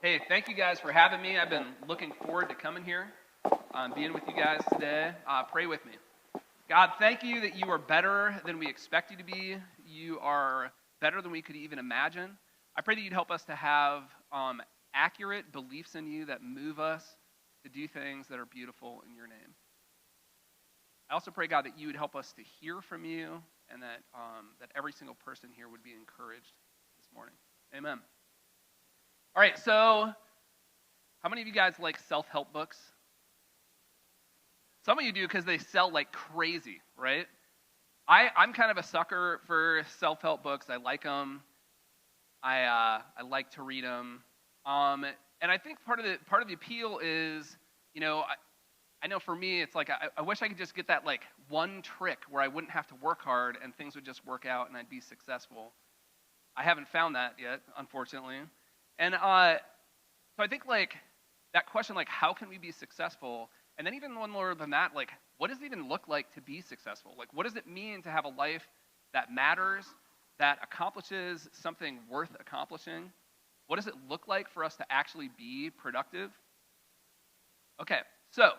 Hey, thank you guys for having me. I've been looking forward to coming here, being with you guys today. Pray with me. God, thank you that you are better than we expect you to be. You are better than we could even imagine. I pray that you'd help us to have accurate beliefs in you that move us to do things that are beautiful in your name. I also pray, God, that you would help us to hear from you and that every single person here would be encouraged this morning. Amen. All right, so how many of you guys like self-help books? Some of you do because they sell like crazy, right? I'm kind of a sucker for self-help books. I like them. I like to read them. And I think part of the appeal is, I know for me, it's like I wish I could just get that like one trick where I wouldn't have to work hard and things would just work out and I'd be successful. I haven't found that yet, unfortunately. And so I think like that question, like how can we be successful? And then even one more than that, like what does it even look like to be successful? Like what does it mean to have a life that matters, that accomplishes something worth accomplishing? What does it look like for us to actually be productive? Okay, so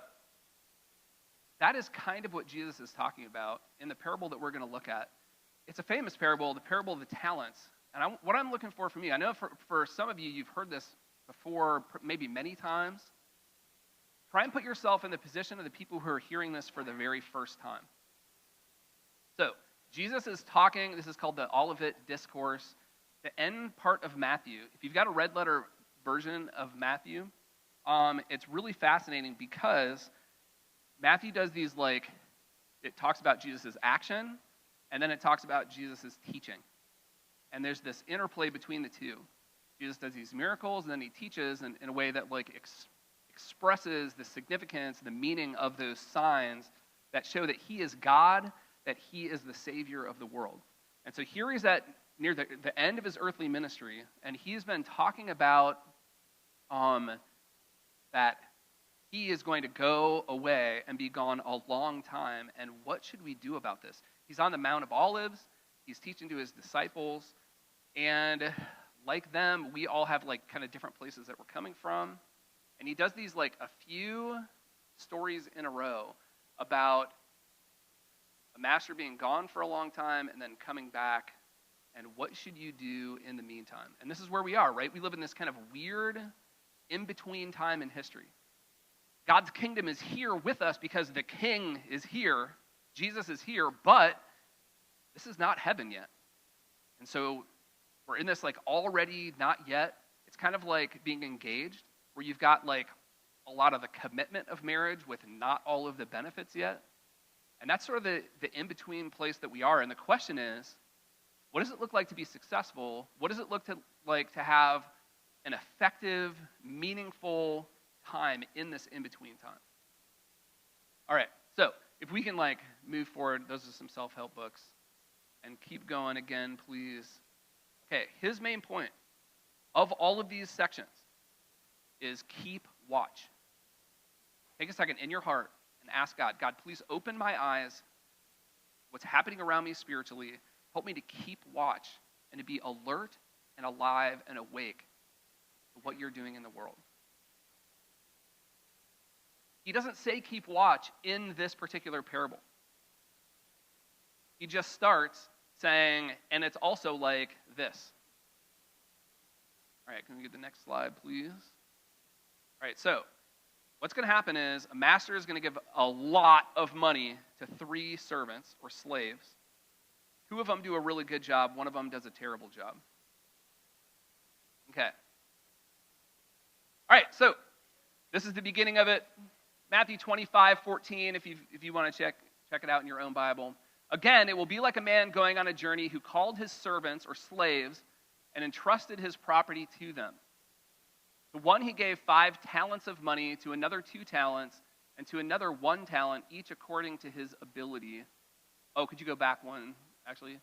that is kind of what Jesus is talking about in the parable that we're going to look at. It's a famous parable, the parable of the talents. And what I'm looking for from you, I know for some of you, you've heard this before, maybe many times. Try and put yourself in the position of the people who are hearing this for the very first time. So, Jesus is talking, this is called the Olivet Discourse, the end part of Matthew. If you've got a red letter version of Matthew, it's really fascinating because Matthew does these it talks about Jesus' action, and then it talks about Jesus' teaching. And there's this interplay between the two. Jesus does these miracles, and then he teaches in a way that expresses the significance, the meaning of those signs that show that he is God, that he is the Savior of the world. And so here he's at near the end of his earthly ministry, and he's been talking about that he is going to go away and be gone a long time, and what should we do about this? He's on the Mount of Olives, he's teaching to his disciples, and like them, we all have kind of different places that we're coming from. And he does these a few stories in a row about a master being gone for a long time and then coming back, and what should you do in the meantime? And this is where we are, right? We live in this kind of weird in-between time in history. God's kingdom is here with us because the king is here, Jesus is here, but this is not heaven yet. And so we're in this already not yet. It's kind of like being engaged, where you've got a lot of the commitment of marriage with not all of the benefits yet. And that's sort of the in-between place that we are. And the question is, what does it look like to be successful? What does it look like to have an effective, meaningful time in this in-between time? All right, so if we can move forward, those are some self-help books. And keep going again, please. Okay, his main point of all of these sections is keep watch. Take a second in your heart and ask God, please open my eyes, what's happening around me spiritually. Help me to keep watch and to be alert and alive and awake to what you're doing in the world. He doesn't say keep watch in this particular parable. He just starts saying, and it's also like this. All right, can we get the next slide, please? All right, so what's going to happen is a master is going to give a lot of money to 3 servants or slaves. 2 of them do a really good job. 1 of them does a terrible job. Okay. All right, so this is the beginning of it. Matthew 25:14, if you want to check it out in your own Bible. Again, it will be like a man going on a journey who called his servants or slaves and entrusted his property to them. To one he gave 5 talents of money, to another 2 talents, and to another 1 talent, each according to his ability. Oh, could you go back one, actually?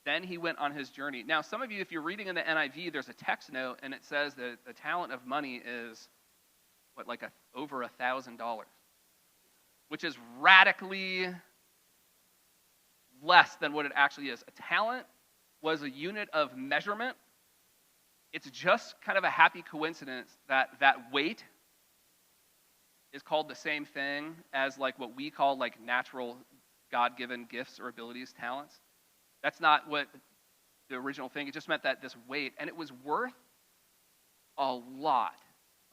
Then he went on his journey. Now, some of you, if you're reading in the NIV, there's a text note, and it says that the talent of money is, over $1,000, which is radically less than what it actually is. A talent was a unit of measurement it's just kind of a happy coincidence that that weight is called the same thing as like what we call like natural God-given gifts or abilities, talents. That's not what the original thing. It just meant that this weight, and it was worth a lot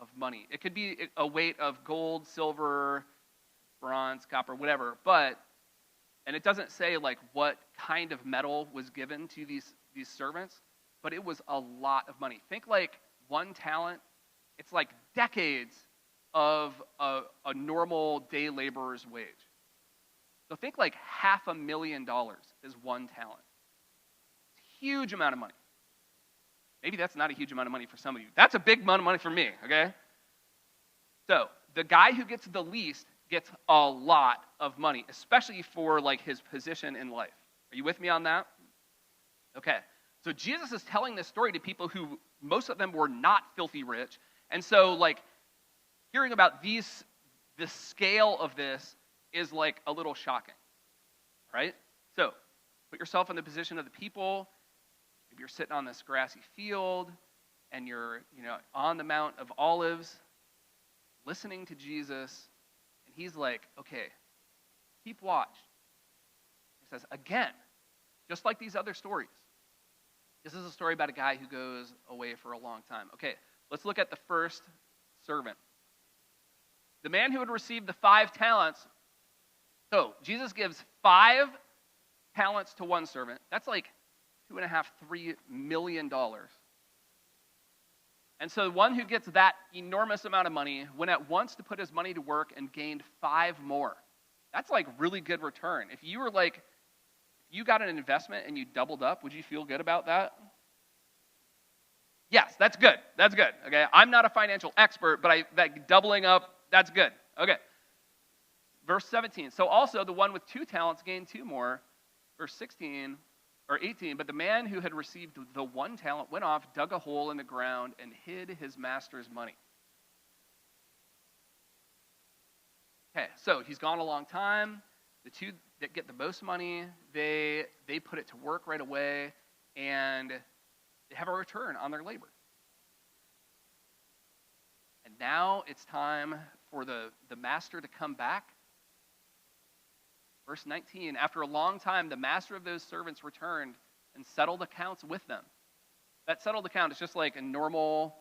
of money. It could be a weight of gold, silver, bronze, copper, whatever, and it doesn't say like what kind of metal was given to these servants, but it was a lot of money. Think like 1 talent, it's like decades of a normal day laborer's wage. So think like $500,000 is 1 talent. It's a huge amount of money. Maybe that's not a huge amount of money for some of you. That's a big amount of money for me, okay? So the guy who gets the least gets a lot of money, especially for like his position in life. Are you with me on that? Okay. So Jesus is telling this story to people who, most of them were not filthy rich. And so like hearing about the scale of this is like a little shocking, right? So put yourself in the position of the people. Maybe you're sitting on this grassy field and you're, on the Mount of Olives listening to Jesus, and he's like, okay, keep watch. He says, again, just like these other stories, this is a story about a guy who goes away for a long time. Okay, let's look at the first servant. The man who had received the 5 talents. So Jesus gives 5 talents to one servant. That's like $2.5–3 million. And so the one who gets that enormous amount of money went at once to put his money to work and gained 5 more. That's like really good return. If you got an investment and you doubled up, would you feel good about that? Yes, that's good. That's good. Okay, I'm not a financial expert, but that doubling up, that's good. Okay. Verse 17. So also the one with 2 talents gained 2 more. Verse 16 or 18. But the man who had received the 1 talent went off, dug a hole in the ground, and hid his master's money. Okay, so he's gone a long time. The 2 that get the most money, they put it to work right away, and they have a return on their labor. And now it's time for the master to come back. Verse 19, after a long time, the master of those servants returned and settled accounts with them. That settled account is just like a normal,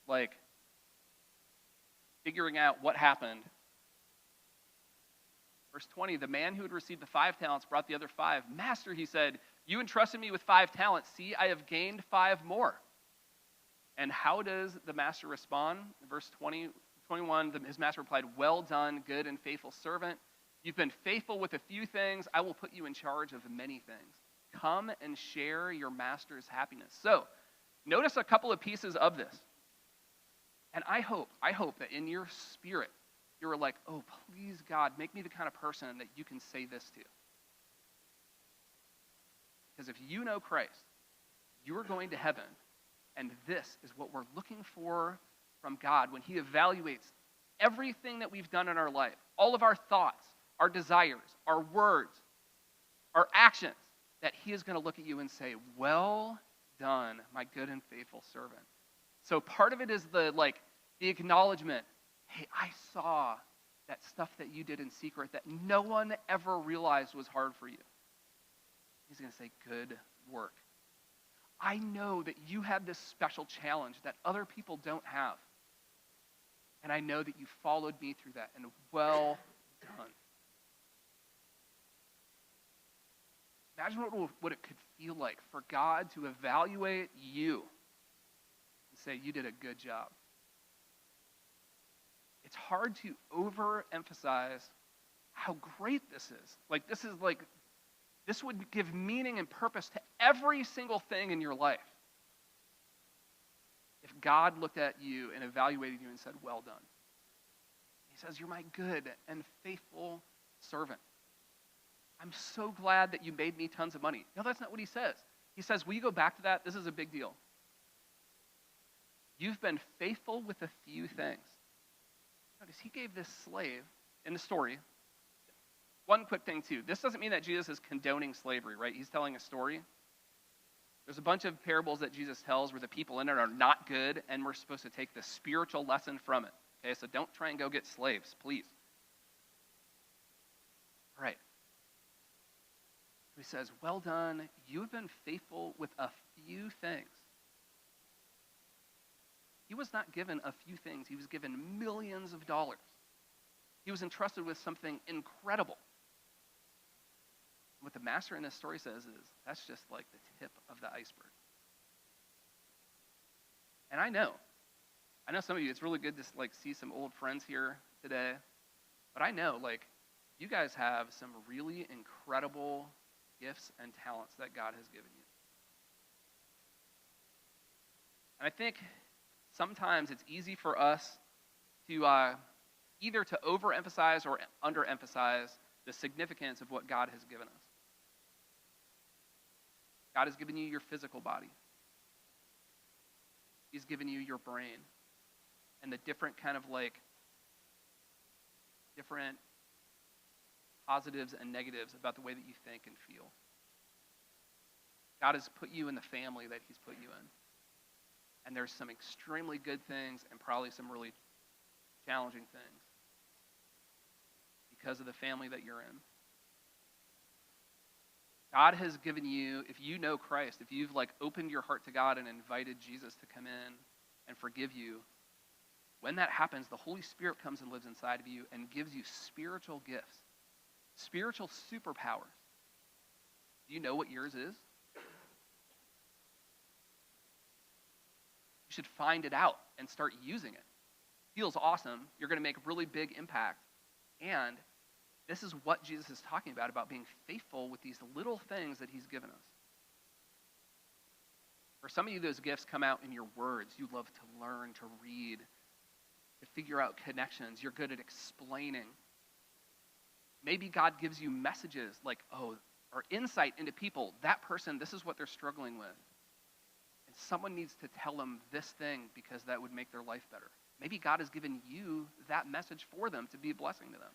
like, figuring out what happened. Verse 20, the man who had received the 5 talents brought the other 5. Master, he said, you entrusted me with 5 talents. See, I have gained 5 more. And how does the master respond? Verse 21, his master replied, well done, good and faithful servant. You've been faithful with a few things. I will put you in charge of many things. Come and share your master's happiness. So, notice a couple of pieces of this. And I hope that in your spirit, you're like, oh, please, God, make me the kind of person that you can say this to. Because if you know Christ, you're going to heaven, and this is what we're looking for from God when he evaluates everything that we've done in our life, all of our thoughts, our desires, our words, our actions, that he is going to look at you and say, well done, my good and faithful servant. So part of it is the acknowledgement, hey, I saw that stuff that you did in secret that no one ever realized was hard for you. He's going to say, good work. I know that you had this special challenge that other people don't have. And I know that you followed me through that, and well done. Imagine what it could feel like for God to evaluate you and say, you did a good job. It's hard to overemphasize how great this is. This would give meaning and purpose to every single thing in your life. If God looked at you and evaluated you and said, well done. He says, you're my good and faithful servant. I'm so glad that you made me tons of money. No, that's not what he says. He says, will you go back to that? This is a big deal. You've been faithful with a few things. Notice he gave this slave in the story. One quick thing too. This doesn't mean that Jesus is condoning slavery, right? He's telling a story. There's a bunch of parables that Jesus tells where the people in it are not good, and we're supposed to take the spiritual lesson from it. Okay, so don't try and go get slaves, please. All right. He says, well done, you have been faithful with a few things. He was not given a few things. He was given millions of dollars. He was entrusted with something incredible. What the master in this story says is, that's just like the tip of the iceberg. And I know some of you, it's really good to like see some old friends here today. But I know, like, you guys have some really incredible gifts and talents that God has given you. And I think sometimes it's easy for us to either to overemphasize or underemphasize the significance of what God has given us. God has given you your physical body. He's given you your brain and the different different positives and negatives about the way that you think and feel. God has put you in the family that he's put you in. And there's some extremely good things and probably some really challenging things because of the family that you're in. God has given you, if you know Christ, if you've like opened your heart to God and invited Jesus to come in and forgive you, when that happens, the Holy Spirit comes and lives inside of you and gives you spiritual gifts, spiritual superpowers. Do you know what yours is? You should find it out and start using it. Feels awesome. You're going to make a really big impact. And this is what Jesus is talking about being faithful with these little things that he's given us. For some of you, those gifts come out in your words. You love to learn, to read, to figure out connections. You're good at explaining. Maybe God gives you messages like, or insight into people. That person, this is what they're struggling with. And someone needs to tell them this thing because that would make their life better. Maybe God has given you that message for them to be a blessing to them.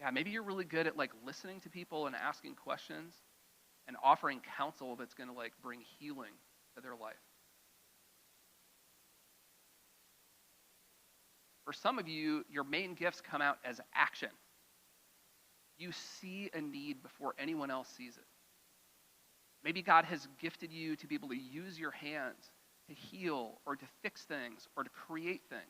Yeah, maybe you're really good at like listening to people and asking questions and offering counsel that's going to like bring healing to their life. For some of you, your main gifts come out as action. You see a need before anyone else sees it. Maybe God has gifted you to be able to use your hands to heal or to fix things or to create things.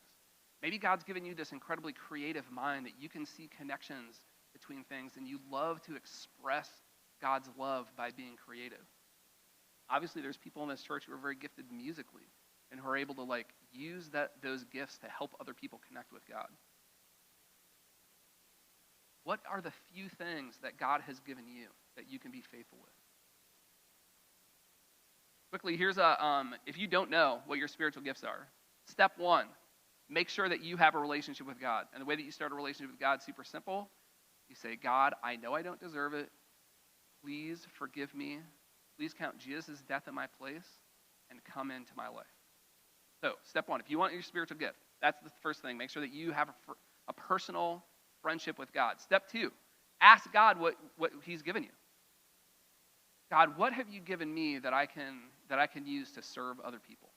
Maybe God's given you this incredibly creative mind that you can see connections between things and you love to express God's love by being creative. Obviously, there's people in this church who are very gifted musically and who are able to like use those gifts to help other people connect with God. What are the few things that God has given you that you can be faithful with? Quickly, here's if you don't know what your spiritual gifts are, step one, make sure that you have a relationship with God. And the way that you start a relationship with God is super simple. You say, God, I know I don't deserve it. Please forgive me. Please count Jesus' death in my place and come into my life. So, step one, if you want your spiritual gift, that's the first thing. Make sure that you have a personal friendship with God. Step two, ask God what he's given you. God, what have you given me that I can use to serve other people?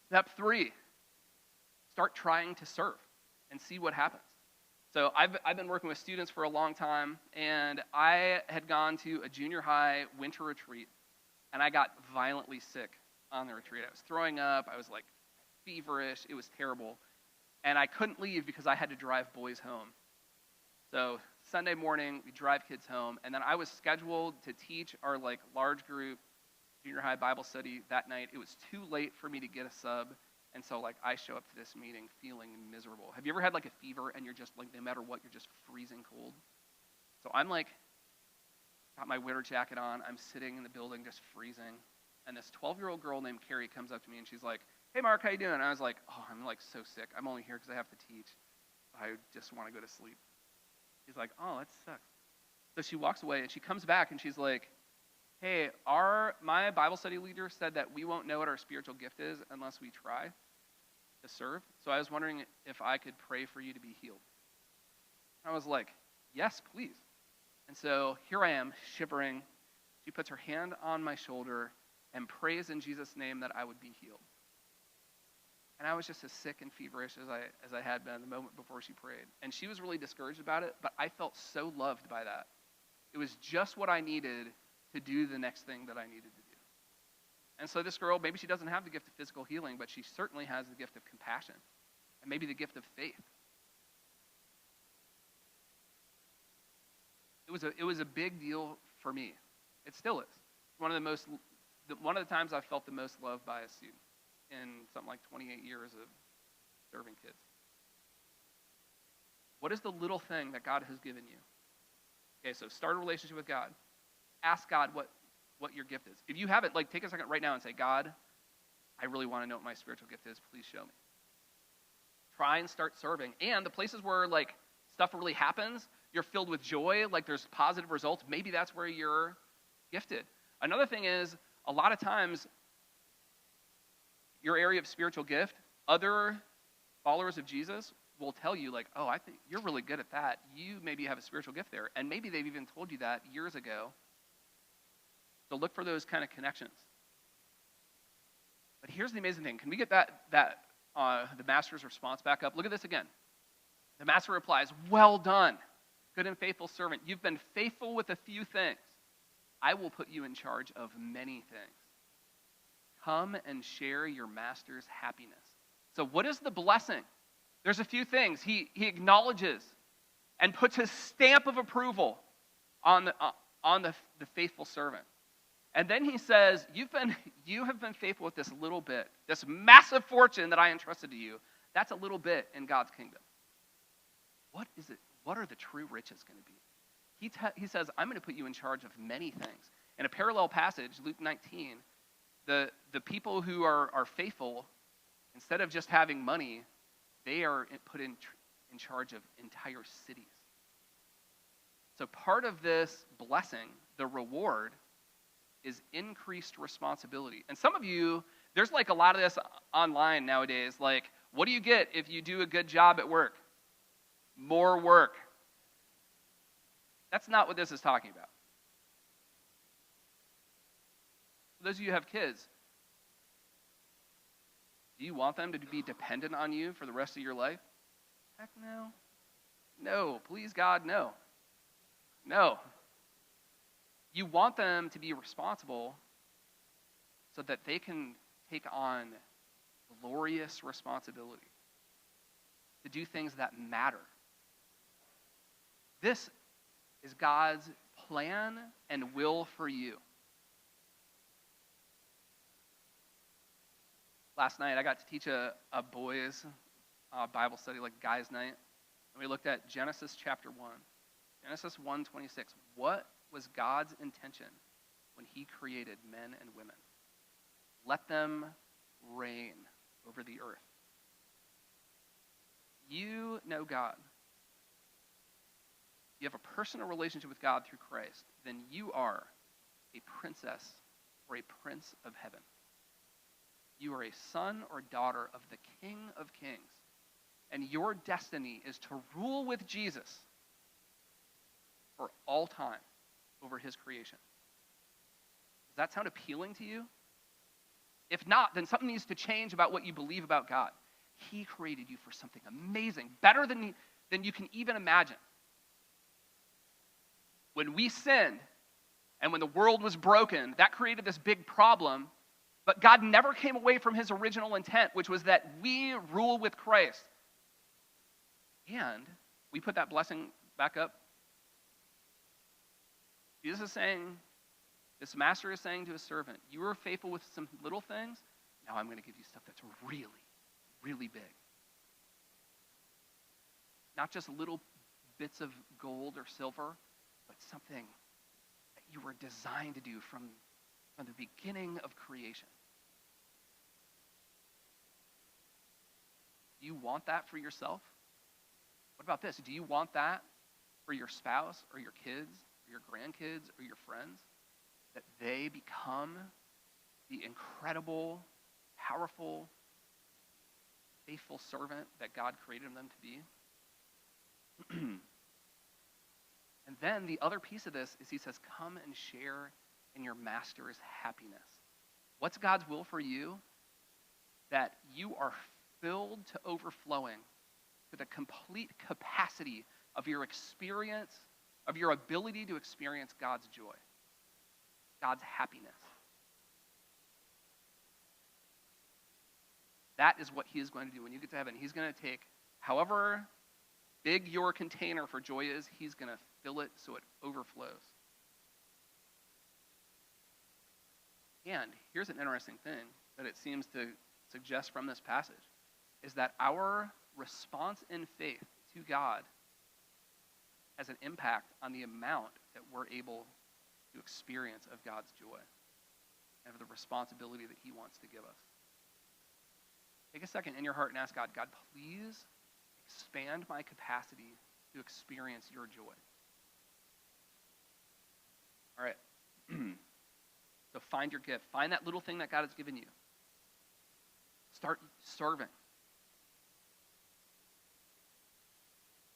Step three, start trying to serve and see what happens. So I've been working with students for a long time, and I had gone to a junior high winter retreat, and I got violently sick on the retreat. I was throwing up. I was like feverish. It was terrible. And I couldn't leave because I had to drive boys home. So Sunday morning, we drive kids home, and then I was scheduled to teach our like large group junior high Bible study that night. It was too late for me to get a sub, and so like I show up to this meeting feeling miserable. Have you ever had like a fever and you're just like, no matter what, you're just freezing cold? So I'm like, got my winter jacket on. I'm sitting in the building just freezing, and this 12-year-old girl named Carrie comes up to me and she's like, hey Mark, how you doing? And I was like, I'm like so sick. I'm only here because I have to teach. I just want to go to sleep. She's like, that sucks. So she walks away and she comes back and she's like, hey, my Bible study leader said that we won't know what our spiritual gift is unless we try to serve. So I was wondering if I could pray for you to be healed. I was like, yes, please. And so here I am, shivering. She puts her hand on my shoulder and prays in Jesus' name that I would be healed. And I was just as sick and feverish as I had been the moment before she prayed. And she was really discouraged about it, but I felt so loved by that. It was just what I needed to do the next thing that I needed to do. And so this girl, maybe she doesn't have the gift of physical healing, but she certainly has the gift of compassion and maybe the gift of faith. It was a big deal for me. It still is. One of the times I've felt the most loved by a student in something like 28 years of serving kids. What is the little thing that God has given you? Okay, so start a relationship with God. Ask God what your gift is. If you have it, take a second right now and say, God, I really want to know what my spiritual gift is. Please show me. Try and start serving. And the places where stuff really happens, you're filled with joy, there's positive results, maybe that's where you're gifted. Another thing is, a lot of times, your area of spiritual gift, other followers of Jesus will tell you, oh, I think you're really good at that. You maybe have a spiritual gift there. And maybe they've even told you that years ago. So look for those kind of connections. But here's the amazing thing. Can we get the master's response back up? Look at this again. The master replies, well done, good and faithful servant. You've been faithful with a few things. I will put you in charge of many things. Come and share your master's happiness. So what is the blessing? There's a few things. He acknowledges and puts his stamp of approval on the faithful servant. And then he says, you have been faithful with this little bit, this massive fortune that I entrusted to you. That's a little bit in God's kingdom. What is it? What are the true riches going to be? He says, I'm going to put you in charge of many things. In a parallel passage, Luke 19, the people who are faithful, instead of just having money, they are put in charge of entire cities. So part of this blessing, the reward, is increased responsibility. And some of you, there's a lot of this online nowadays, what do you get if you do a good job at work? More work. That's not what this is talking about. For those of you who have kids, do you want them to be dependent on you for the rest of your life? Heck no. No, please God, no. No. You want them to be responsible so that they can take on glorious responsibility to do things that matter. This is God's plan and will for you. Last night, I got to teach a boys' Bible study, guys' night, and we looked at Genesis chapter 1. Genesis 1:26. What was God's intention when he created men and women? Let them reign over the earth. You know God. You have a personal relationship with God through Christ, then you are a princess or a prince of heaven. You are a son or daughter of the King of Kings, and your destiny is to rule with Jesus for all time over his creation. Does that sound appealing to you? If not, then something needs to change about what you believe about God. He created you for something amazing, better than you can even imagine. When we sinned and when the world was broken, that created this big problem, but God never came away from his original intent, which was that we rule with Christ. And we put that blessing back up. Jesus is saying, this master is saying to his servant, you were faithful with some little things, now I'm going to give you stuff that's really, really big. Not just little bits of gold or silver, but something that you were designed to do from the beginning of creation. Do you want that for yourself? What about this? Do you want that for your spouse or your kids or your grandkids or your friends? That they become the incredible, powerful, faithful servant that God created them to be? then the other piece of this is he says, come and share in your master's happiness. What's God's will for you? That you are filled to overflowing to the complete capacity of your experience, of your ability to experience God's joy, God's happiness. That is what he is going to do when you get to heaven. He's going to take however big your container for joy is, he's going to fill it so it overflows. And here's an interesting thing that it seems to suggest from this passage, is that our response in faith to God has an impact on the amount that we're able to experience of God's joy and of the responsibility that he wants to give us. Take a second in your heart and ask God, God, please expand my capacity to experience your joy. All right. So find your gift. Find that little thing that God has given you. Start serving.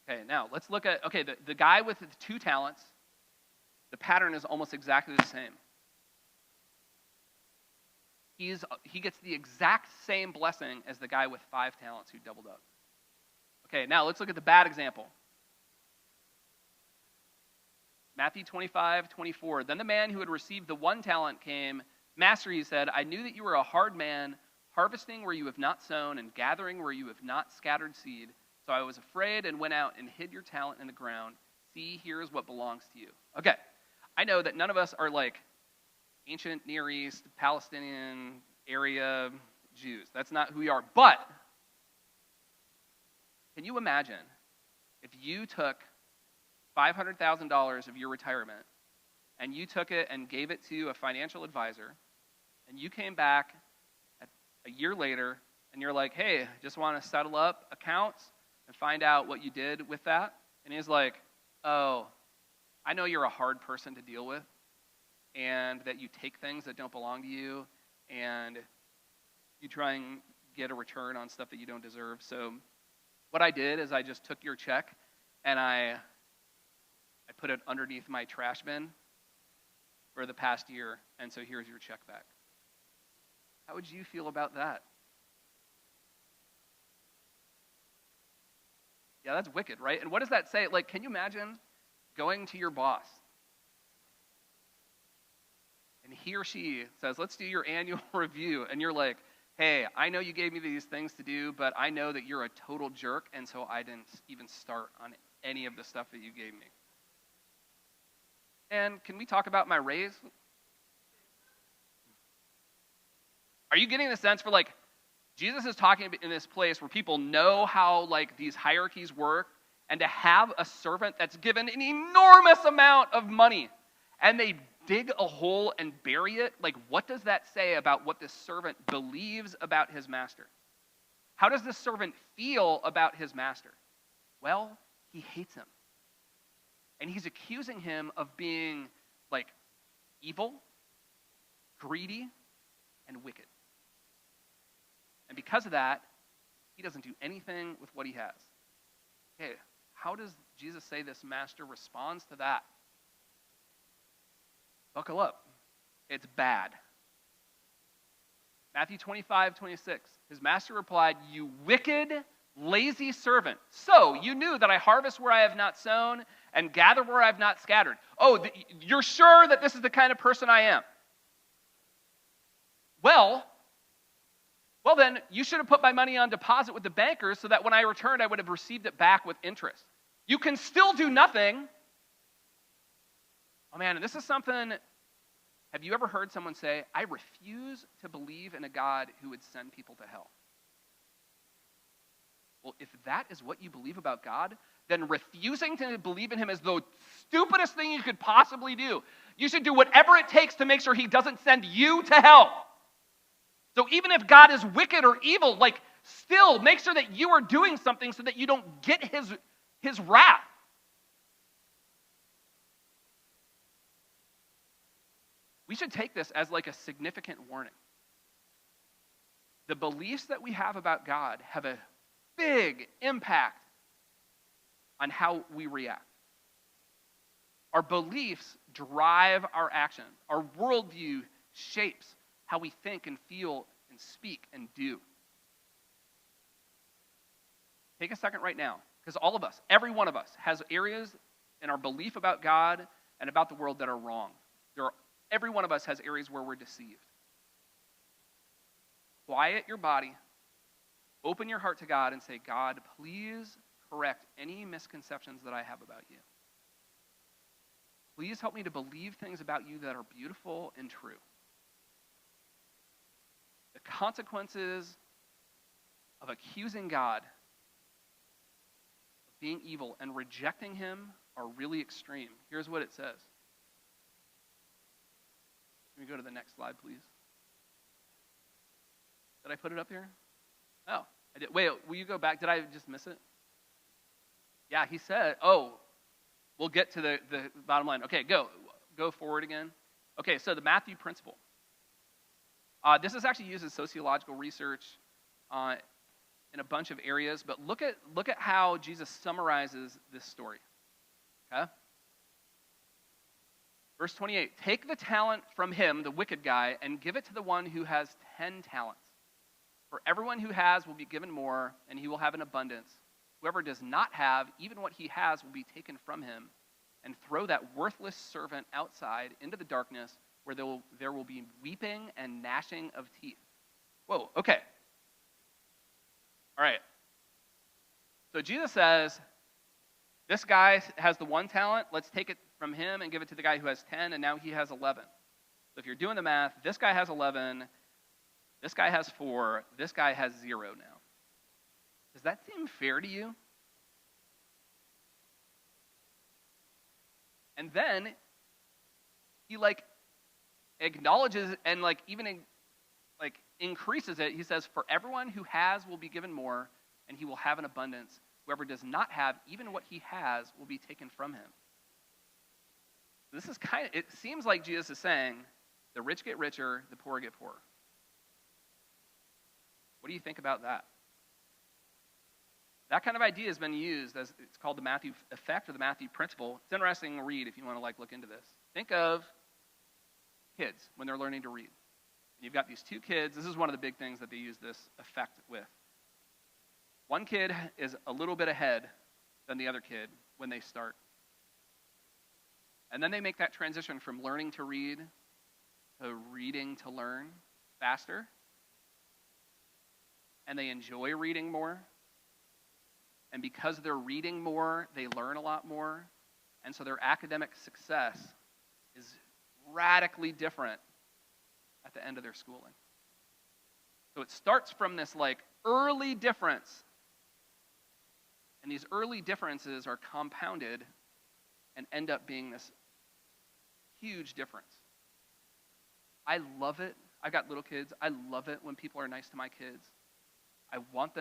Okay, now let's look at, the guy with the 2 talents, the pattern is almost exactly the same. He gets the exact same blessing as the guy with 5 talents who doubled up. Okay, now let's look at the bad example. Matthew 25:24. Then the man who had received the 1 talent came. Master, he said, I knew that you were a hard man, harvesting where you have not sown and gathering where you have not scattered seed. So I was afraid and went out and hid your talent in the ground. See, here is what belongs to you. Okay, I know that none of us are like ancient Near East, Palestinian area Jews. That's not who we are. But can you imagine if you took $500,000 of your retirement and you took it and gave it to a financial advisor and you came back a year later and you're like, hey, just want to settle up accounts and find out what you did with that? And he's like, oh, I know you're a hard person to deal with and that you take things that don't belong to you and you try and get a return on stuff that you don't deserve. So what I did is I just took your check and I put it underneath my trash bin for the past year, and so here's your check back. How would you feel about that? Yeah, that's wicked, right? And what does that say? Like, can you imagine going to your boss and he or she says, let's do your annual review, and you're like, hey, I know you gave me these things to do, but I know that you're a total jerk, and so I didn't even start on any of the stuff that you gave me. And can we talk about my raise? Are you getting the sense for like, Jesus is talking in this place where people know how like these hierarchies work, and to have a servant that's given an enormous amount of money and they dig a hole and bury it, like what does that say about what this servant believes about his master? How does this servant feel about his master? Well, he hates him. And he's accusing him of being like evil, greedy, and wicked. And because of that, he doesn't do anything with what he has. Okay, how does Jesus say this master responds to that? Buckle up. It's bad. Matthew 25:26. His master replied, you wicked, lazy servant. So you knew that I harvest where I have not sown and gather where I have not scattered. Oh, you're sure that this is the kind of person I am? Well, then you should have put my money on deposit with the bankers so that when I returned, I would have received it back with interest. You can still do nothing. Oh man, and this is something, have you ever heard someone say, I refuse to believe in a God who would send people to hell? Well, if that is what you believe about God, then refusing to believe in him is the stupidest thing you could possibly do. You should do whatever it takes to make sure he doesn't send you to hell. So even if God is wicked or evil, like still make sure that you are doing something so that you don't get his wrath. We should take this as like a significant warning. The beliefs that we have about God have a big impact on how we react. Our beliefs drive our actions. Our worldview shapes how we think and feel and speak and do. Take a second right now, because all of us, every one of us, has areas in our belief about God and about the world that are wrong. Every one of us has areas where we're deceived. Quiet your body, open your heart to God, and say, God, please correct any misconceptions that I have about you. Please help me to believe things about you that are beautiful and true. The consequences of accusing God of being evil and rejecting him are really extreme. Here's what it says. Can we go to the next slide, please? Did I put it up here? Oh, I did. Wait, will you go back? Did I just miss it? Yeah, he said, we'll get to the bottom line. Okay, go forward again. Okay, so the Matthew principle. This is actually used in sociological research in a bunch of areas, but look at how Jesus summarizes this story. Okay? Verse 28, take the talent from him, the wicked guy, and give it to the one who has 10 talents. For everyone who has will be given more, and he will have an abundance. Whoever does not have, even what he has will be taken from him. And throw that worthless servant outside into the darkness where there will be weeping and gnashing of teeth. Whoa, okay. All right. So Jesus says, this guy has the one talent. Let's take it from him and give it to the guy who has 10, and now he has 11. So if you're doing the math, this guy has 11, this guy has 4, this guy has 0 now. Does that seem fair to you? And then he acknowledges and even increases it. He says, for everyone who has will be given more, and he will have an abundance. Whoever does not have, even what he has will be taken from him. This is it seems like Jesus is saying, the rich get richer, the poor get poorer. What do you think about that? That kind of idea has been used as, it's called the Matthew effect or the Matthew principle. It's interesting to read if you want to look into this. Think of kids when they're learning to read. You've got these two kids. This is one of the big things that they use this effect with. One kid is a little bit ahead than the other kid when they start. And then they make that transition from learning to read to reading to learn faster. And they enjoy reading more. And because they're reading more, they learn a lot more. And so their academic success is radically different at the end of their schooling. So it starts from this early difference. And these early differences are compounded and end up being this huge difference. I love it. I've got little kids. I love it when people are nice to my kids. I want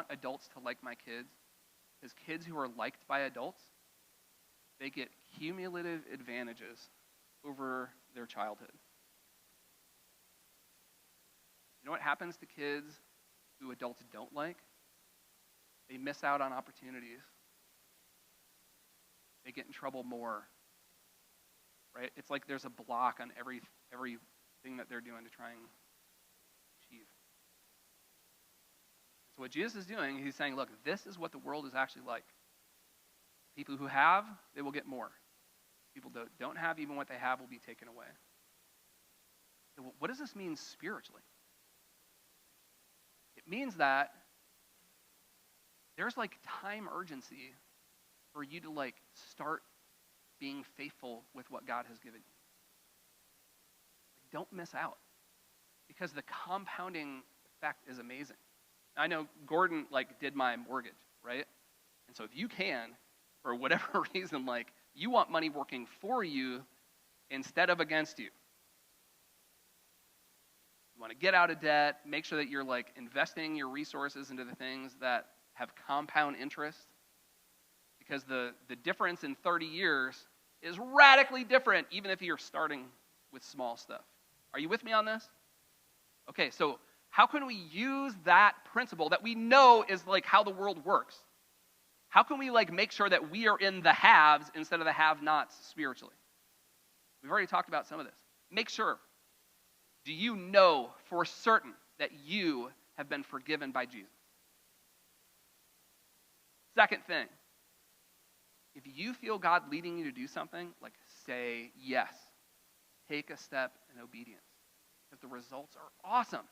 adults to like my kids, because kids who are liked by adults, they get cumulative advantages over their childhood. You know what happens to kids who adults don't like? They miss out on opportunities. They get in trouble more, right? It's like there's a block on everything that they're doing to try and achieve. So what Jesus is doing, he's saying, look, this is what the world is actually like. People who have, they will get more. People who don't have, even what they have will be taken away. So what does this mean spiritually? It means that there's time urgency for you to start being faithful with what God has given you. Don't miss out, because the compounding effect is amazing. I know Gordon did my mortgage, right? And so if you can, for whatever reason, you want money working for you instead of against you. You want to get out of debt, make sure that you're investing your resources into the things that have compound interest, because the difference in 30 years is radically different even if you're starting with small stuff. Are you with me on this? Okay, so how can we use that principle that we know is how the world works? How can we make sure that we are in the haves instead of the have-nots spiritually? We've already talked about some of this. Make sure. Do you know for certain that you have been forgiven by Jesus? Second thing, if you feel God leading you to do something, say yes. Take a step in obedience. Because the results are awesome.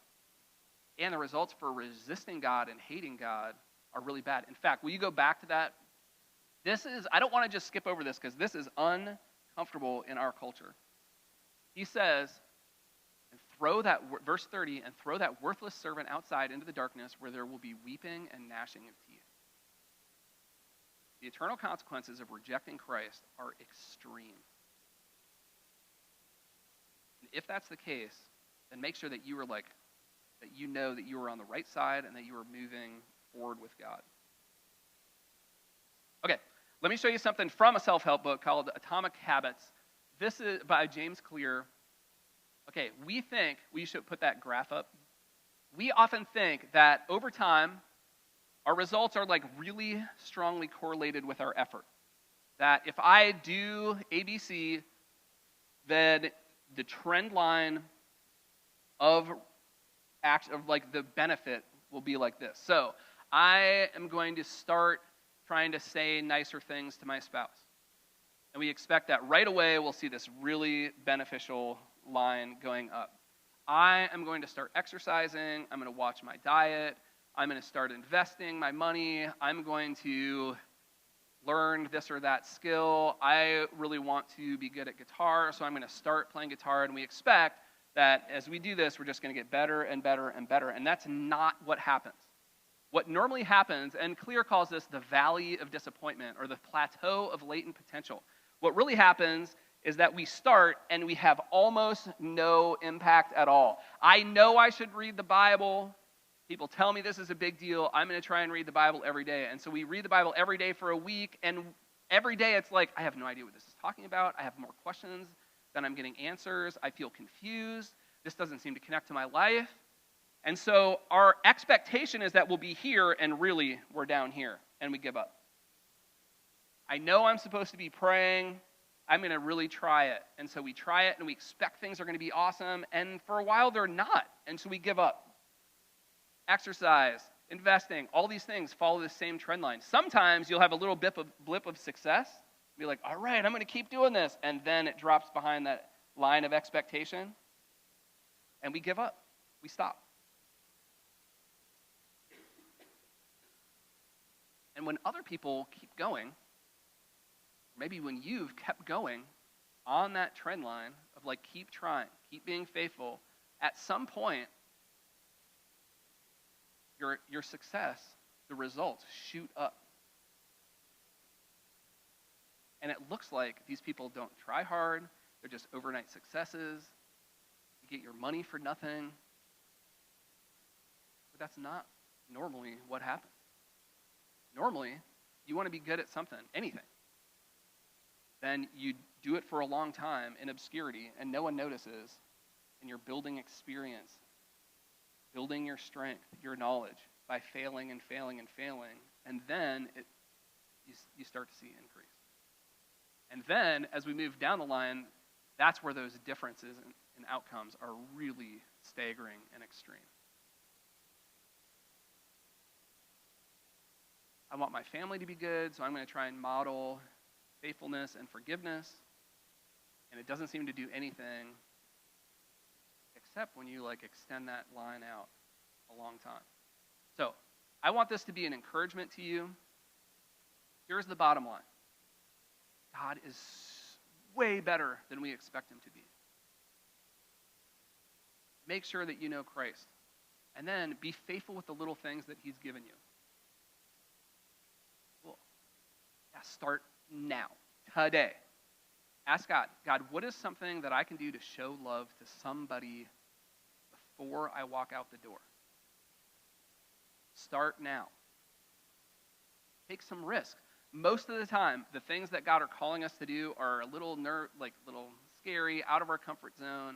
And the results for resisting God and hating God are really bad. In fact, will you go back to that? I don't want to just skip over this because this is uncomfortable in our culture. He says, verse 30, and throw that worthless servant outside into the darkness where there will be weeping and gnashing of teeth. The eternal consequences of rejecting Christ are extreme. And if that's the case, then make sure that you are that you know that you are on the right side and that you are moving forward with God. Okay, let me show you something from a self-help book called Atomic Habits. This is by James Clear. Okay, we should put that graph up. We often think that over time, our results are really strongly correlated with our effort. That if I do ABC, then the trend line of the benefit will be like this. So I am going to start trying to say nicer things to my spouse. And we expect that right away we'll see this really beneficial line going up. I am going to start exercising. I'm going to watch my diet. I'm going to start investing my money. I'm going to learn this or that skill. I really want to be good at guitar, so I'm going to start playing guitar. And we expect that as we do this, we're just going to get better and better and better. And that's not what happens. What normally happens, and Clear calls this the valley of disappointment or the plateau of latent potential. What really happens is that we start and we have almost no impact at all. I know I should read the Bible. People tell me this is a big deal. I'm going to try and read the Bible every day. And so we read the Bible every day for a week, and every day it's I have no idea what this is talking about. I have more questions than I'm getting answers. I feel confused. This doesn't seem to connect to my life. And so our expectation is that we'll be here, and really we're down here, and we give up. I know I'm supposed to be praying. I'm going to really try it. And so we try it, and we expect things are going to be awesome, and for a while they're not, and so we give up. Exercise, investing, all these things follow the same trend line. Sometimes you'll have a little blip of success. Be all right, I'm going to keep doing this. And then it drops behind that line of expectation. And we give up. We stop. And when other people keep going, maybe when you've kept going on that trend line of keep trying, keep being faithful, at some point, your success, the results shoot up. And it looks like these people don't try hard. They're just overnight successes. You get your money for nothing. But that's not normally what happens. Normally, you want to be good at something, anything. Then you do it for a long time in obscurity, and no one notices, and you're building experience, building your strength, your knowledge, by failing and failing and failing. And then you start to see increase. And then, as we move down the line, that's where those differences in outcomes are really staggering and extreme. I want my family to be good, so I'm going to try and model faithfulness and forgiveness. And it doesn't seem to do anything except when you extend that line out a long time. So I want this to be an encouragement to you. Here's the bottom line. God is way better than we expect him to be. Make sure that you know Christ. And then be faithful with the little things that he's given you. Cool. Yeah, start now, today. Ask God, what is something that I can do to show love to somebody before I walk out the door? Start now. Take some risk. Most of the time, the things that God are calling us to do are a little little scary, out of our comfort zone.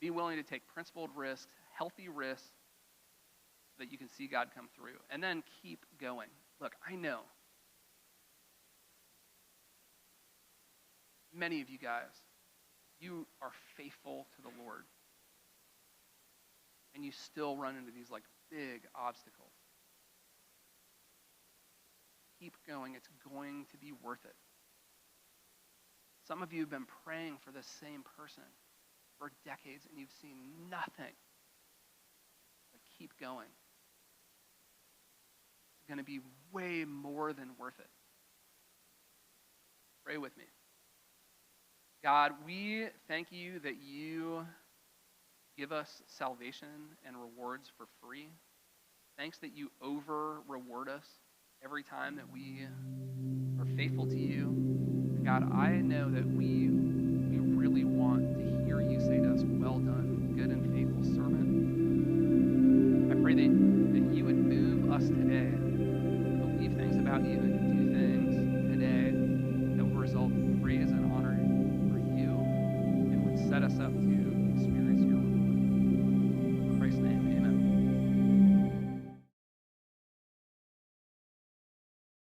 Be willing to take principled risks, healthy risks, so that you can see God come through. And then keep going. Look, I know many of you guys, you are faithful to the Lord, and you still run into these like big obstacles. Keep going. It's going to be worth it. Some of you have been praying for the same person for decades, and you've seen nothing. But keep going. It's going to be way more than worth it. Pray with me. God, we thank you that you give us salvation and rewards for free. Thanks that you over-reward us every time that we are faithful to you. And God, I know that we really want to hear you say to us, well done, good and faithful servant. I pray that you would move us today to believe things about you and to do things today that will result in praise and honor for you and would set us up